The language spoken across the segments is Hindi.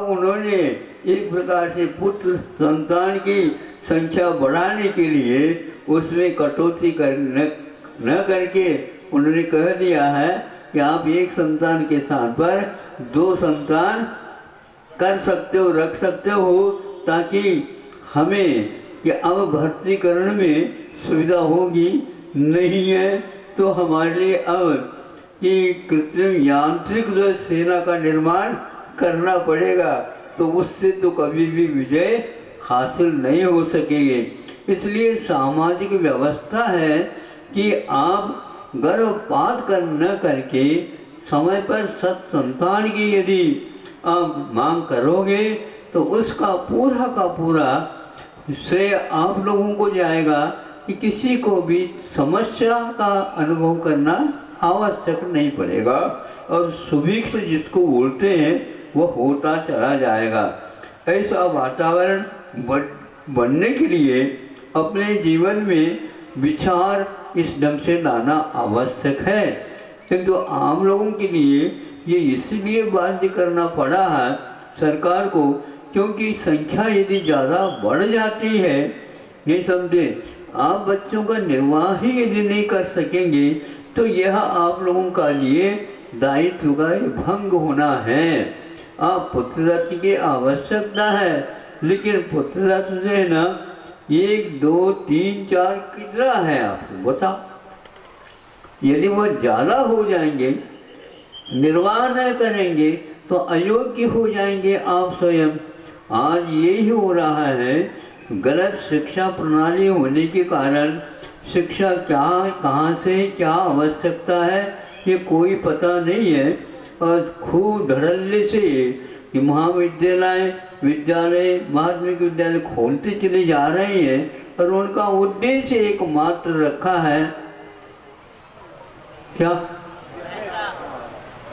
उन्होंने एक प्रकार से पुत्र संतान की संख्या बढ़ाने के लिए उसमें कटौती न करके उन्होंने कह दिया है कि आप एक संतान के स्थान पर 2 संतान कर सकते हो, रख सकते हो, ताकि हमें कि अब भर्तीकरण में सुविधा होगी। नहीं है तो हमारे लिए अब कि कृत्रिम यांत्रिक जो सेना का निर्माण करना पड़ेगा, तो उससे तो कभी भी विजय हासिल नहीं हो सकेगी। इसलिए सामाजिक व्यवस्था है कि आप गर्भपात न करके समय पर सत्संतान की यदि आप मांग करोगे तो उसका पूरा का पूरा श्रेय आप लोगों को जाएगा कि किसी को भी समस्या का अनुभव करना आवश्यक नहीं पड़ेगा, और सुभिक्ष जिसको बोलते हैं वो होता चला जाएगा। ऐसा वातावरण बनने के लिए अपने जीवन में विचार इस ढंग से लाना आवश्यक है। किंतु आम लोगों के लिए ये इसलिए बाध्य करना पड़ा है सरकार को, क्योंकि संख्या यदि ज़्यादा बढ़ जाती है, ये समझे, आप बच्चों का निर्वाह ही यदि नहीं कर सकेंगे तो यह आप लोगों का लिए दायित्व का भंग होना है। आप पुत्ररत्न की आवश्यकता है, लेकिन पुत्ररत्न जो है ना 1 2 3 4 कितना है आपको बताओ। यदि वह ज़्यादा हो जाएंगे, निर्वाह न करेंगे तो अयोग्य हो जाएंगे आप स्वयं। आज यही हो रहा है, गलत शिक्षा प्रणाली होने के कारण शिक्षा क्या, कहाँ से क्या आवश्यकता है ये कोई पता नहीं है, और खूब धड़ल्ले से कि महाविद्यालय, विद्यालय, माध्यमिक विद्यालय खोलते चले जा रहे हैं, और उनका उद्देश्य एकमात्र रखा है क्या?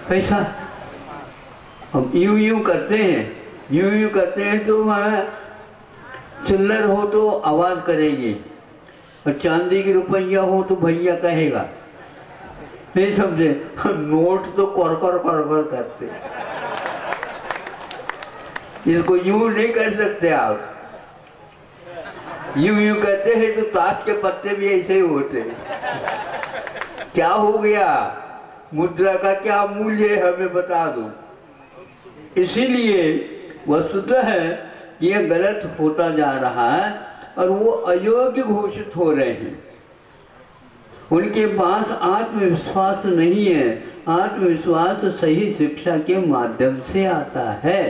पैसा। हम यूं करते हैं तो वह चिल्लर हो तो आवाज़ करेगी, और चांदी की रुपया हो तो भैया कहेगा, नहीं समझे। नोट तो कर करते, इसको यूं नहीं कर सकते आप। यूं करते हैं तो ताश के पत्ते भी ऐसे ही होते हैं। क्या हो गया, मुद्रा का क्या मूल्य है हमें बता दो। इसीलिए वस्तुतः यह गलत होता जा रहा है, और वो अयोग्य घोषित हो रहे हैं। उनके पास आत्मविश्वास नहीं है। आत्मविश्वास सही शिक्षा के माध्यम से आता है।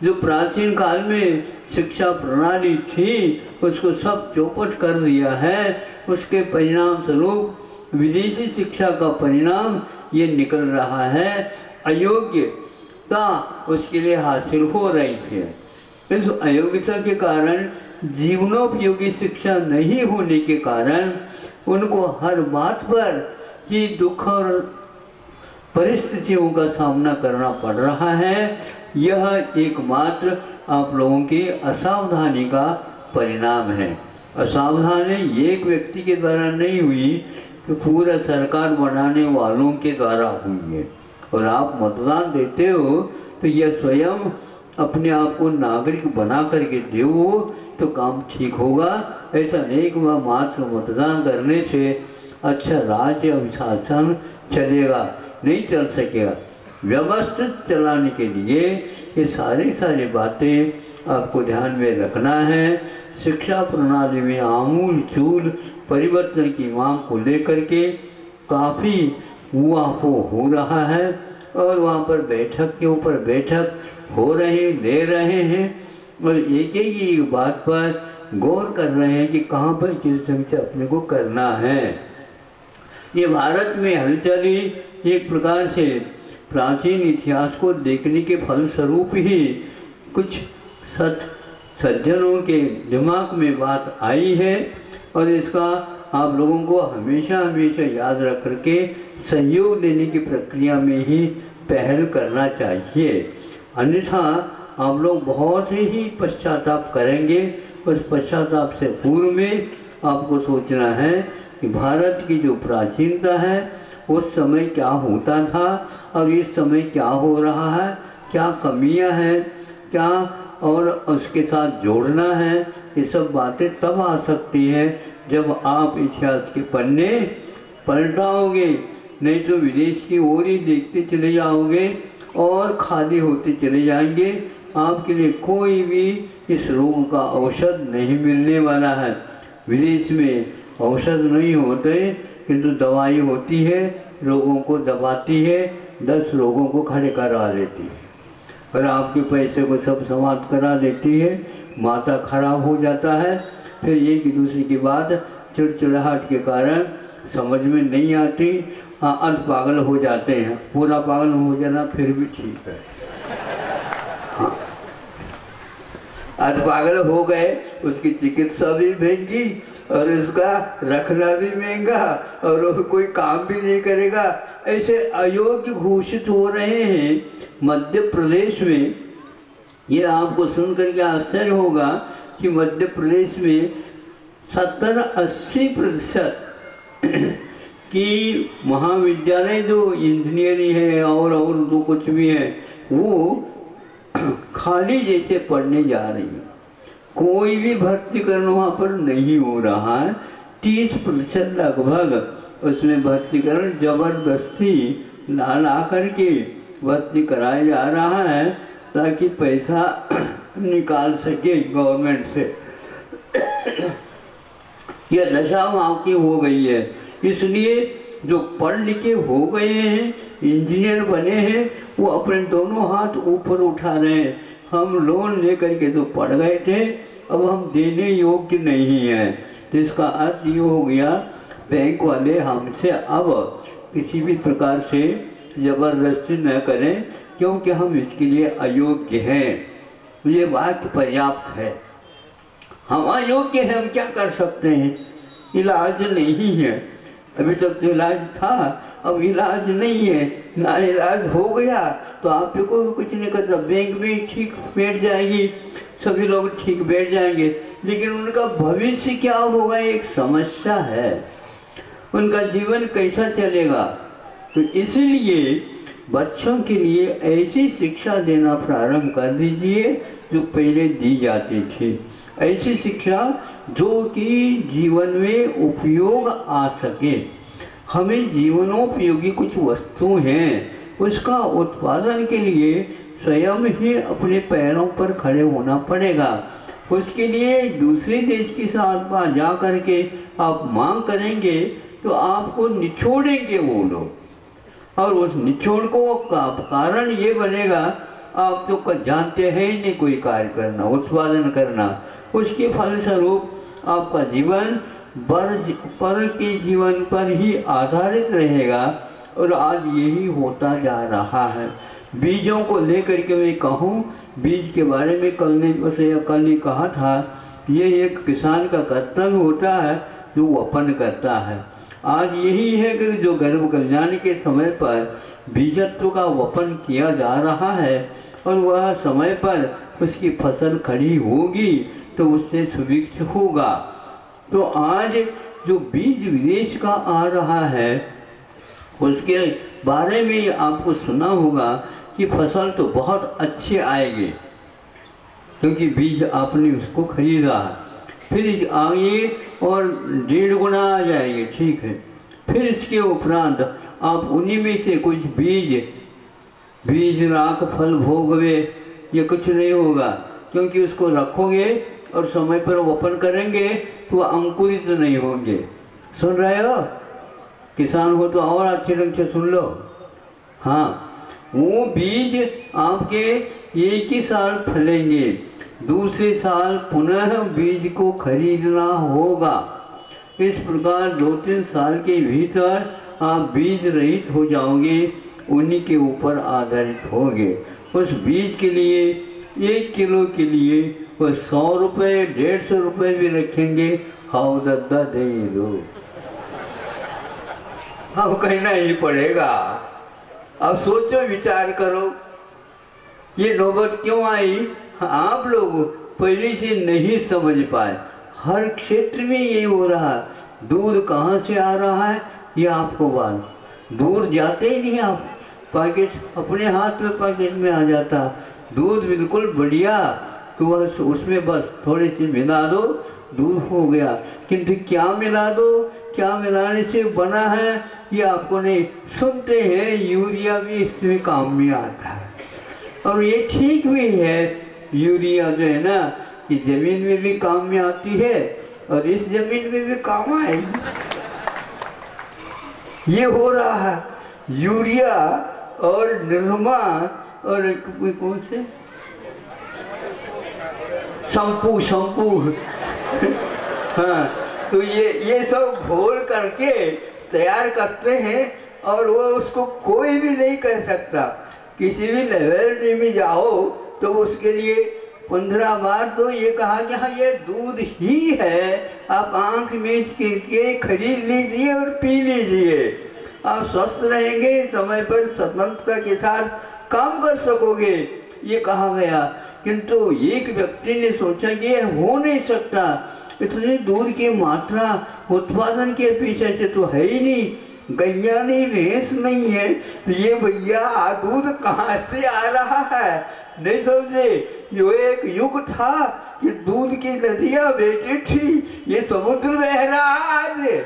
जो प्राचीन काल में शिक्षा प्रणाली थी उसको सब चौपट कर दिया है। उसके परिणाम स्वरूप विदेशी शिक्षा का परिणाम ये निकल रहा है। अयोग्यता उसके लिए हासिल हो रही है। इस अयोग्यता के कारण जीवनोपयोगी शिक्षा नहीं होने के कारण उनको हर बात पर ही दुख और परिस्थितियों का सामना करना पड़ रहा है। यह एकमात्र आप लोगों की असावधानी का परिणाम है। असावधानी एक व्यक्ति के द्वारा नहीं हुई, तो पूरा सरकार बनाने वालों के द्वारा हुई है। और आप मतदान देते हो तो यह स्वयं अपने आप को नागरिक बना करके दो तो काम ठीक होगा। ऐसा नहीं कि वह मात्र मतदान करने से अच्छा राज्य अनुशासन चलेगा, नहीं चल सकेगा। व्यवस्थित चलाने के लिए ये सारी बातें आपको ध्यान में रखना है। शिक्षा प्रणाली में आमूल चूल परिवर्तन की मांग को लेकर के काफ़ी उहापोह हो रहा है, और वहाँ पर बैठक के ऊपर बैठक हो ले रहे हैं, और एक एक बात पर गौर कर रहे हैं कि कहाँ पर किस ढंग से अपने को करना है। ये भारत में हलचल ही एक प्रकार से प्राचीन इतिहास को देखने के फलस्वरूप ही कुछ सज्जनों के दिमाग में बात आई है, और इसका आप लोगों को हमेशा याद रख करके सहयोग देने की प्रक्रिया में ही पहल करना चाहिए। अन्यथा आप लोग बहुत ही पश्चाताप करेंगे। उस पश्चाताप से पूर्व में आपको सोचना है कि भारत की जो प्राचीनता है उस समय क्या होता था और इस समय क्या हो रहा है, क्या कमियां हैं, क्या और उसके साथ जोड़ना है, ये सब बातें तब आ सकती है जब आप इतिहास के पन्ने पलटाओगे। नहीं तो विदेश की ओर ही देखते चले जाओगे और खाली होते चले जाएंगे। आपके लिए कोई भी इस रोग का औषध नहीं मिलने वाला है। विदेश में औषध नहीं होते किंतु दवाई होती है, रोगों को दबाती है, 10 रोगों को खड़े करा देती है और आपके पैसे को सब समाप्त करा देती है। माथा खराब हो जाता है। फिर एक दूसरे की बात चिड़चिड़ाहट के कारण समझ में नहीं आती। अंत पागल हो जाते हैं। पूरा पागल हो जाना फिर भी ठीक है। हाँ, अंत पागल हो गए, उसकी चिकित्सा भी महंगी और उसका रखना भी महंगा और वो कोई काम भी नहीं करेगा। ऐसे अयोग्य घोषित हो रहे हैं मध्य प्रदेश में। ये आपको सुनकर के आश्चर्य होगा कि मध्य प्रदेश में 70-80% कि महाविद्यालय जो इंजीनियरिंग है और जो कुछ भी है वो खाली जैसे पढ़ने जा रही है। कोई भी भर्तीकरण वहाँ पर नहीं हो रहा है। 30% लगभग उसमें भर्तीकरण जबरदस्ती ला करके भर्ती कराया जा रहा है ताकि पैसा निकाल सके गवर्नमेंट से। यह दशा वहाँ की हो गई है। इसलिए जो पढ़ लिखे हो गए हैं, इंजीनियर बने हैं, वो अपने दोनों हाथ ऊपर उठा रहे हैं। हम लोन लेकर के तो पढ़ गए थे, अब हम देने योग्य नहीं हैं। तो इसका अर्थ ये हो गया बैंक वाले हमसे अब किसी भी प्रकार से ज़बरदस्ती न करें क्योंकि हम इसके लिए अयोग्य हैं। ये बात पर्याप्त है। हम अयोग्य हैं, हम क्या कर सकते हैं? इलाज नहीं है। अभी तक तो इलाज था, अब इलाज नहीं है। ना इलाज हो गया तो आप को कुछ नहीं करता। बैंक भी ठीक बैठ जाएगी, सभी लोग ठीक बैठ जाएंगे, लेकिन उनका भविष्य क्या होगा एक समस्या है। उनका जीवन कैसा चलेगा? तो इसलिए बच्चों के लिए ऐसी शिक्षा देना प्रारंभ कर दीजिए जो पहले दी जाती थी। ऐसी शिक्षा जो कि जीवन में उपयोग आ सके। हमें जीवनोपयोगी कुछ वस्तु हैं, उसका उत्पादन के लिए स्वयं ही अपने पैरों पर खड़े होना पड़ेगा। उसके लिए दूसरे देश के साथ जा कर के आप मांग करेंगे तो आपको निचोड़ेंगे वो लोग, और उस निचोड़ को का कारण ये बनेगा आप तो जानते हैं ही नहीं कोई कार्य करना, उत्पादन करना। उसके फलस्वरूप आपका जीवन पर के जीवन पर ही आधारित रहेगा और आज यही होता जा रहा है। बीजों को लेकर के मैं कहूँ, बीज के बारे में कल ने कहा था, ये एक किसान का कर्तव्य होता है जो वपन करता है। आज यही है कि जो गर्भ कल्याण के समय पर बीजत्व का वपन किया जा रहा है और वह समय पर उसकी फसल खड़ी होगी तो उससे सुभिक्ष होगा। तो आज जो बीज विदेश का आ रहा है उसके बारे में आपको सुना होगा कि फसल तो बहुत अच्छी आएगी क्योंकि बीज आपने उसको खरीदा है। फिर आगे और 1.5 गुना आ जाएंगे, ठीक है। फिर इसके उपरांत आप उन्हीं में से कुछ बीज राख फल भोगवे, ये कुछ नहीं होगा क्योंकि उसको रखोगे और समय पर वपन करेंगे तो वह अंकुरित नहीं होंगे। सुन रहे हो? किसान हो तो और अच्छे ढंग से सुन लो। हाँ, वो बीज आपके एक ही साल फलेंगे, दूसरे साल पुनः बीज को खरीदना होगा। इस प्रकार 2-3 साल के भीतर आप बीज रहित हो जाओगे, उन्हीं के ऊपर आधारित होगे। उस बीज के लिए 1 किलो के लिए वो 100 रुपये 150 रुपये भी रखेंगे। हाउ दद्दा दे दो, हम कहना ही पड़ेगा। अब सोचो, विचार करो, ये नौबत क्यों आई? आप लोग पहले से नहीं समझ पाए। हर क्षेत्र में ये हो रहा है। दूध कहाँ से आ रहा है ये आपको बात, दूर जाते ही नहीं आप, पैकेट अपने हाथ में पैकेट में आ जाता। दूध बिल्कुल बढ़िया, तो वह उसमें बस थोड़ी सी मिला दो, दूध हो गया। किंतु क्या मिला दो, क्या मिलाने से बना है, ये आपको नहीं सुनते हैं। यूरिया भी इसमें काम में आता है, और ये ठीक भी है। यूरिया जो है ना, कि जमीन में भी काम में आती है और इस जमीन में भी काम आएगी। ये हो रहा है यूरिया और निर्मा और कौन से शंपू हाँ, तो ये सब घोल करके तैयार करते हैं, और वो उसको कोई भी नहीं कर सकता। किसी भी लेबोरेटरी में जाओ तो उसके लिए 15 बार तो ये कहा कि हाँ ये दूध ही है, आप आंख मीच करके खरीद लीजिए और पी लीजिए, आप स्वस्थ रहेंगे, समय पर स्वतंत्रता के साथ काम कर सकोगे, ये कहा गया। किंतु एक व्यक्ति ने सोचा कि ये हो नहीं सकता, इतनी दूध की मात्रा उत्पादन के पीछे से तो है ही नहीं, गैया नहीं, भैंस नहीं है, तो ये भैया दूध कहाँ से आ रहा है? नहीं समझे। यो एक युग था कि दूध की नदियां बेटी थी, ये समुद्र बह रहा आज है?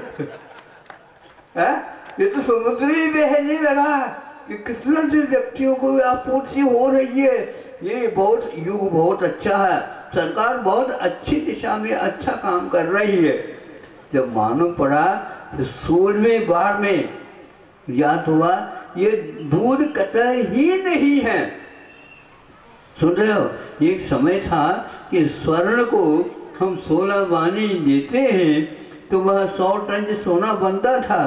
ये तो समुद्र ही बहने लगा कि किस तरह से व्यक्तियों को आपूर्ति हो रही है। ये बहुत युग बहुत अच्छा है, सरकार बहुत अच्छी दिशा में अच्छा काम कर रही है। जब मालूम पड़ा तो 16वें बार में याद हुआ ये दूध कतई ही नहीं है। सुन रहे हो, एक समय था कि स्वर्ण को हम 16 वानी देते हैं तो वह 100 टन सोना बनता था,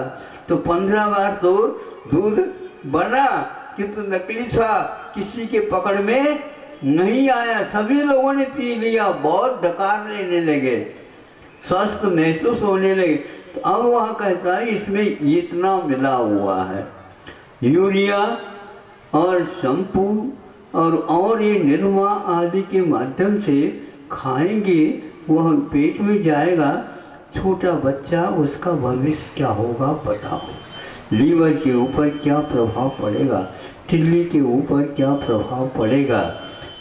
तो 15 बार तो दूध बना, किंतु नकली था, किसी के पकड़ में नहीं आया, सभी लोगों ने पी लिया, बहुत डकार लेने लगे, स्वस्थ महसूस होने लगे। तो अब वह कहता है इसमें इतना मिला हुआ है, यूरिया और शैम्पू और ये निरमा आदि के माध्यम से खाएंगे, वह पेट में जाएगा, छोटा बच्चा, उसका भविष्य क्या होगा बताओ। लीवर के ऊपर क्या प्रभाव पड़ेगा, तिल्ली के ऊपर क्या प्रभाव पड़ेगा,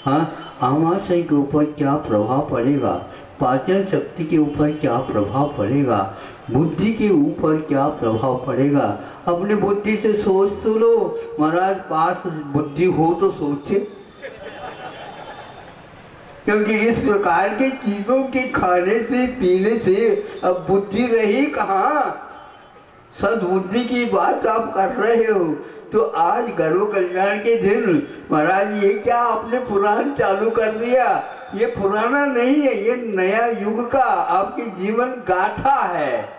हाँ, आमाशय के ऊपर क्या प्रभाव पड़ेगा, पाचन शक्ति के ऊपर क्या प्रभाव पड़ेगा, बुद्धि के ऊपर क्या प्रभाव पड़ेगा। अपने बुद्धि से सोच तो लो महाराज, पास बुद्धि हो तो सोचे, क्योंकि इस प्रकार की चीजों के खाने से पीने से अब बुद्धि रही कहाँ। सद्बुद्धि की बात आप कर रहे हो, तो आज गर्व कल्याण के दिन महाराज ये क्या आपने पुराण चालू कर दिया? ये पुराना नहीं है, ये नया युग का आपकी जीवन गाथा है।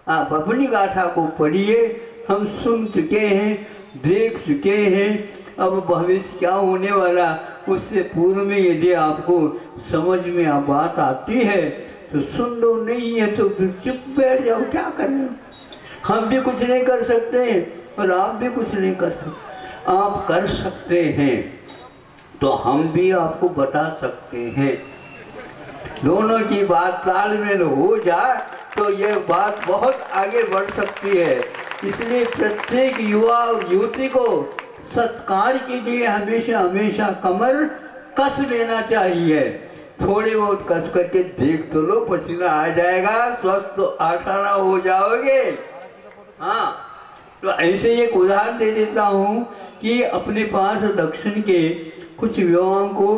आप अपनी गाथा को पढ़िए, हम सुन चुके हैं, देख चुके हैं, अब भविष्य क्या होने वाला उससे पूर्व में यदि आपको समझ में बात आती है तो सुन लो, नहीं है तो फिर चुप बैठ जाओ, क्या करें। हम भी कुछ नहीं कर सकते और आप भी कुछ नहीं कर सकते। आप कर सकते हैं तो हम भी आपको बता सकते हैं, दोनों की बात तालमेल हो जाए तो यह बात बहुत आगे बढ़ सकती है। इसलिए प्रत्येक युवा और युवती को सत्कार के लिए हमेशा हमेशा कमर कस लेना चाहिए। थोड़ी बहुत कस करके देख तो लो, पसीना आ जाएगा, स्वस्थ आठाना हो जाओगे। हाँ, तो ऐसे एक उदाहरण दे देता हूँ कि अपने पास दक्षिण के कुछ युवाओं को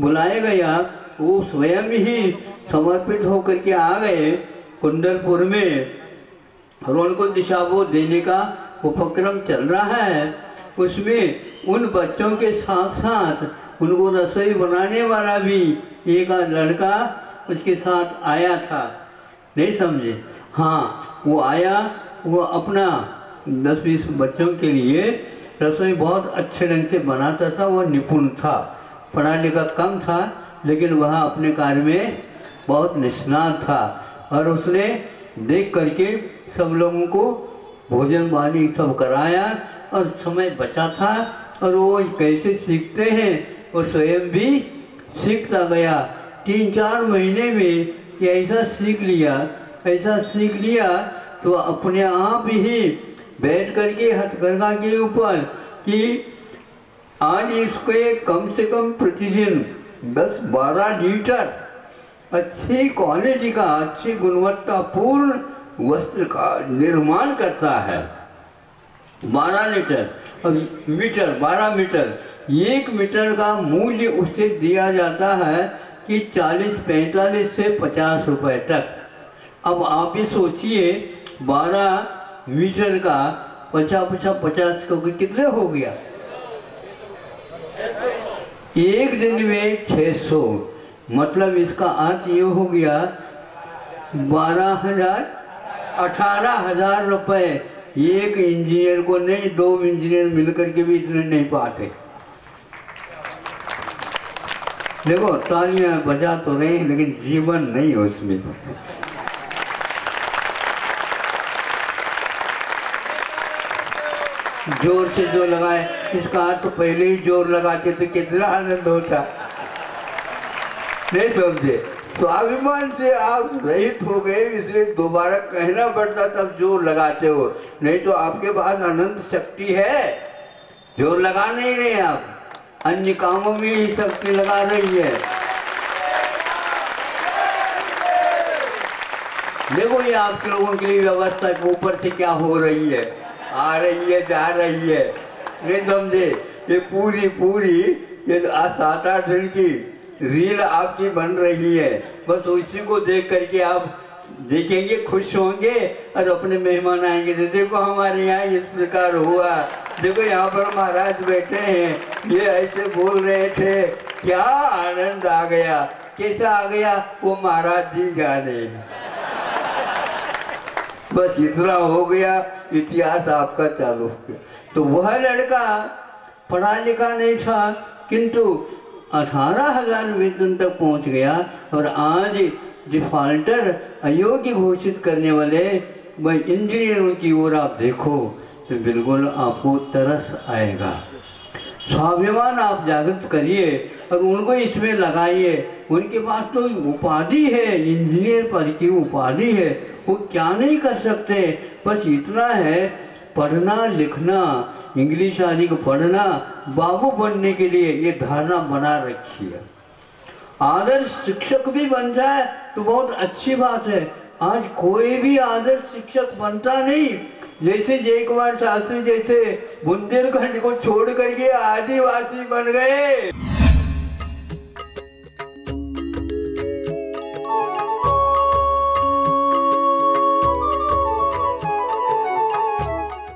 बुलाया गया, वो स्वयं ही समर्पित होकर के आ गए कुंडलपुर में, और उनको दिशाबोध देने का उपक्रम चल रहा है। उसमें उन बच्चों के साथ साथ उनको रसोई बनाने वाला भी एक लड़का उसके साथ आया था, नहीं समझे। हाँ, वो आया, वो अपना 10-20 बच्चों के लिए रसोई बहुत अच्छे ढंग से बनाता था, वो निपुण था, पढ़ा लिखा कम था, लेकिन वह अपने कार्य में बहुत निष्णात था। और उसने देख करके सब लोगों को भोजन पानी सब कराया और समय बचा था। और वो कैसे सीखते हैं, वो स्वयं भी सीखता गया। 3-4 महीने में ये ऐसा सीख लिया तो अपने आप ही बैठ करके हथकरघा के ऊपर कि आज इसके कम से कम प्रतिदिन 10-12 लीटर अच्छी क्वालिटी का, अच्छी गुणवत्तापूर्ण वस्त्र का निर्माण करता है। 12 लीटर और मीटर, 12 मीटर, 1 मीटर का मूल्य उसे दिया जाता है कि 40, 45 से 50 रुपए तक। अब आप ये सोचिए 12 मीटर का 50 को कितने हो गया? एक दिन में 600, मतलब इसका अर्थ ये हो गया 18,000 रुपए। एक इंजीनियर को नहीं, 2 इंजीनियर मिलकर के भी इतने नहीं पाते। देखो तालियां बजा तो रहे हैं लेकिन जीवन नहीं है उसमें। जोर से जो लगाए, इसका अर्थ तो पहले ही जोर लगाते तो कितना आनंद होता। नहीं समझे? स्वाभिमान से आप रहित हो गए, इसलिए दोबारा कहना पड़ता तब जोर लगाते हो, नहीं तो आपके पास अनंत शक्ति है, जोर लगा नहीं रहे आप, अन्य कामों में ही शक्ति लगा रही है। देखो ये आपके लोगों के लिए व्यवस्था ऊपर से क्या हो रही है, आ रही है, जा रही है, नहीं समझे? ये पूरी ये 7-8 दिन की रील आपकी बन रही है। बस उसी को देख करके आप देखेंगे, खुश होंगे और अपने मेहमान आएंगे तो देखो हमारे यहाँ इस प्रकार हुआ, देखो यहाँ पर महाराज बैठे हैं, ये ऐसे बोल रहे थे, क्या आनंद आ गया। कैसा आ गया वो महाराज जी जाने। बस इतना हो गया, इतिहास आपका चालू हो गया। तो वह लड़का पढ़ा लिखा नहीं था किंतु 18,000 वेतन तक पहुंच गया और आज डिफॉल्टर, अयोग्य घोषित करने वाले वह इंजीनियरों की ओर आप देखो तो बिल्कुल आपको तरस आएगा। स्वाभिमान आप जागृत करिए और उनको इसमें लगाइए। उनके पास तो उपाधि है, इंजीनियर पद की उपाधि है, वो क्या नहीं कर सकते। बस इतना है, पढ़ना लिखना, इंग्लिश आदि को पढ़ना, बाबू बनने के लिए ये धारणा बना रखी है। आदर्श शिक्षक भी बन जाए तो बहुत अच्छी बात है। आज कोई भी आदर्श शिक्षक बनता नहीं। जैसे जय कुमार शास्त्री जैसे बुंदेलखंड को छोड़ करके आदिवासी बन गए।